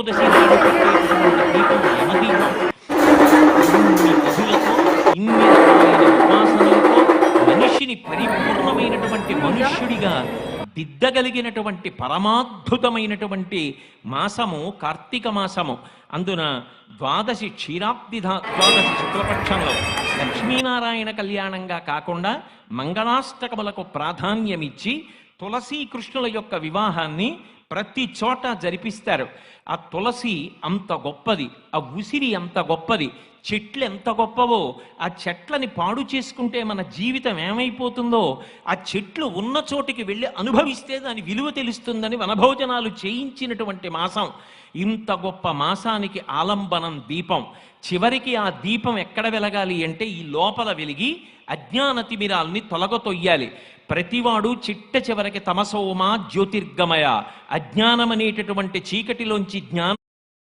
ఏకాదశి నాడు పెట్టేటటువంటి దీపం యమదీపం. ఇన్ని విధులతో, ఇన్ని రకమైన ఉపాసనలతో మనిషిని పరిపూర్ణమైనటువంటి మనుష్యుడిగా దిద్దగలిగినటువంటి పరమాద్భుతమైనటువంటి మాసము కార్తీక మాసము. అందున ద్వాదశి ద్వాదశి శుక్లపక్షంలో లక్ష్మీనారాయణ కళ్యాణంగా కాకుండా మంగళాష్టకములకు ప్రాధాన్యమిచ్చి తులసీ కృష్ణుల యొక్క వివాహాన్ని ప్రతి చోట జరిపిస్తారు. ఆ తులసి అంత గొప్పది, ఆ ఉసిరి అంత గొప్పది, చెట్లు ఎంత గొప్పవో. ఆ చెట్లని పాడు చేసుకుంటే మన జీవితం ఏమైపోతుందో, ఆ చెట్లు ఉన్న చోటికి వెళ్ళి అనుభవిస్తే దాని విలువ తెలుస్తుందని వనభోజనాలు చేయించినటువంటి మాసం. ఇంత గొప్ప మాసానికి ఆలంబనం దీపం. చివరికి ఆ దీపం ఎక్కడ వెలగాలి అంటే ఈ లోపల వెలిగి అజ్ఞాన తిమిరాల్ని తొలగతొయ్యాలి. ప్రతివాడు చిట్ట చివరికి తమసోమా జ్యోతిర్గమయ, అజ్ఞానం అనేటటువంటి చీకటిలోంచి జ్ఞానం